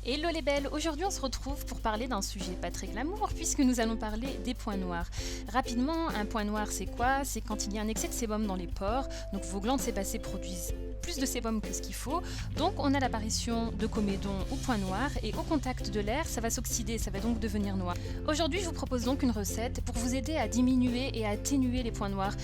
Hello les belles, aujourd'hui on se retrouve pour parler d'un sujet pas très glamour puisque nous allons parler des points noirs. Rapidement, un point noir c'est quoi? C'est quand il y a un excès de sébum dans les pores, donc vos glandes sébacées produisent plus de sébum que ce qu'il faut, donc on a l'apparition de comédons ou points noirs et au contact de l'air ça va s'oxyder, ça va donc devenir noir. Aujourd'hui je vous propose donc une recette pour vous aider à diminuer et à atténuer les points noirs.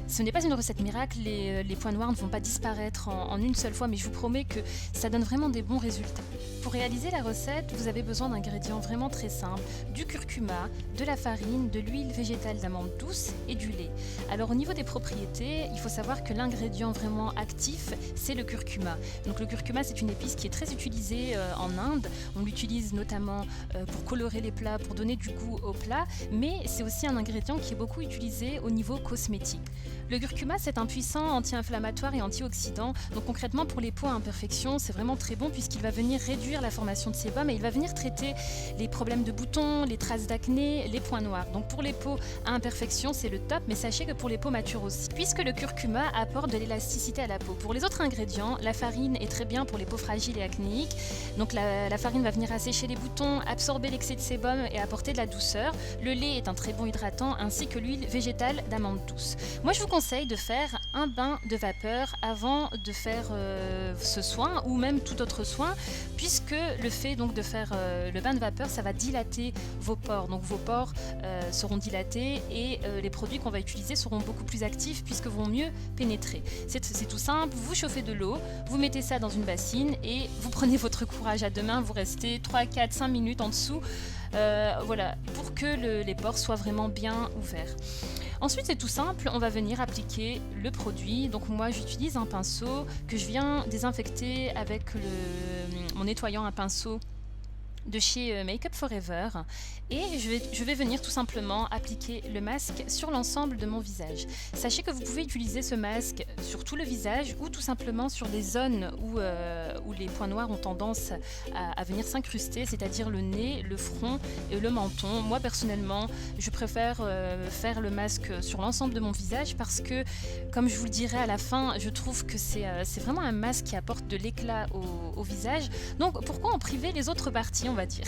Ce n'est pas une recette miracle, les points noirs ne vont pas disparaître en une seule fois, mais je vous promets que ça donne vraiment des bons résultats. Pour réaliser la recette, vous avez besoin d'ingrédients vraiment très simples, du curcuma, de la farine, de l'huile végétale d'amande douce et du lait. Alors au niveau des propriétés, il faut savoir que l'ingrédient vraiment actif, c'est le curcuma. Donc le curcuma, c'est une épice qui est très utilisée en Inde. On l'utilise notamment pour colorer les plats, pour donner du goût aux plats, mais c'est aussi un ingrédient qui est beaucoup utilisé au niveau cosmétique. Le curcuma, c'est un puissant anti-inflammatoire et antioxydant. Donc concrètement, pour les peaux à imperfection, c'est vraiment très bon puisqu'il va venir réduire la formation de sébum et il va venir traiter les problèmes de boutons, les traces d'acné, les points noirs. Donc pour les peaux à imperfection, c'est le top, mais sachez que pour les peaux matures aussi, puisque le curcuma apporte de l'élasticité à la peau. Pour les autres ingrédients, la farine est très bien pour les peaux fragiles et acnéiques. Donc la farine va venir assécher les boutons, absorber l'excès de sébum et apporter de la douceur. Le lait est un très bon hydratant, ainsi que l'huile végétale d'amande douce. Moi, je vous conseille de faire un bain de vapeur avant de faire ce soin ou même tout autre soin, puisque le fait donc de faire le bain de vapeur, ça va dilater vos pores. Donc vos pores seront dilatés et les produits qu'on va utiliser seront beaucoup plus actifs puisque vont mieux pénétrer. C'est tout simple, vous chauffez de l'eau, vous mettez ça dans une bassine et vous prenez votre courage à deux mains, vous restez 3, 4, 5 minutes en dessous, voilà, pour que les pores soient vraiment bien ouverts. Ensuite, c'est tout simple, on va venir appliquer le produit. Donc moi, j'utilise un pinceau que je viens désinfecter avec mon nettoyant à pinceau de chez Make Up Forever et je vais venir tout simplement appliquer le masque sur l'ensemble de mon visage. Sachez que vous pouvez utiliser ce masque sur tout le visage ou tout simplement sur les zones où les points noirs ont tendance à venir s'incruster, c'est-à-dire le nez, le front et le menton. Moi personnellement, je préfère faire le masque sur l'ensemble de mon visage parce que, comme je vous le dirai à la fin, je trouve que c'est vraiment un masque qui apporte de l'éclat au visage. Donc pourquoi en priver les autres parties, on va dire.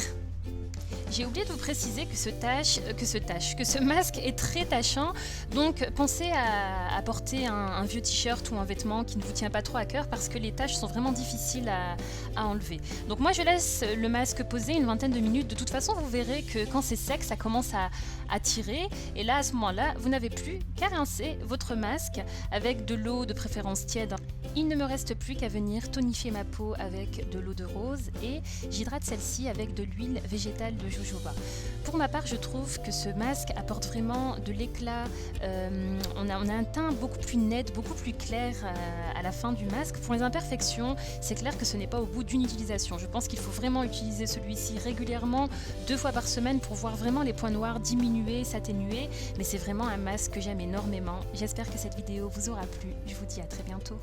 J'ai oublié de vous préciser que ce masque est très tachant, donc pensez à porter un vieux t-shirt ou un vêtement qui ne vous tient pas trop à cœur parce que les taches sont vraiment difficiles à enlever. Donc moi je laisse le masque poser une vingtaine de minutes, de toute façon vous verrez que quand c'est sec ça commence à tirer et là à ce moment-là vous n'avez plus qu'à rincer votre masque avec de l'eau de préférence tiède. Il ne me reste plus qu'à venir tonifier ma peau avec de l'eau de rose et j'hydrate celle-ci avec de l'huile végétale de jojoba. Pour ma part, je trouve que ce masque apporte vraiment de l'éclat. On a un teint beaucoup plus net, beaucoup plus clair à la fin du masque. Pour les imperfections, c'est clair que ce n'est pas au bout d'une utilisation. Je pense qu'il faut vraiment utiliser celui-ci régulièrement, 2 fois par semaine pour voir vraiment les points noirs diminuer, s'atténuer. Mais c'est vraiment un masque que j'aime énormément. J'espère que cette vidéo vous aura plu. Je vous dis à très bientôt.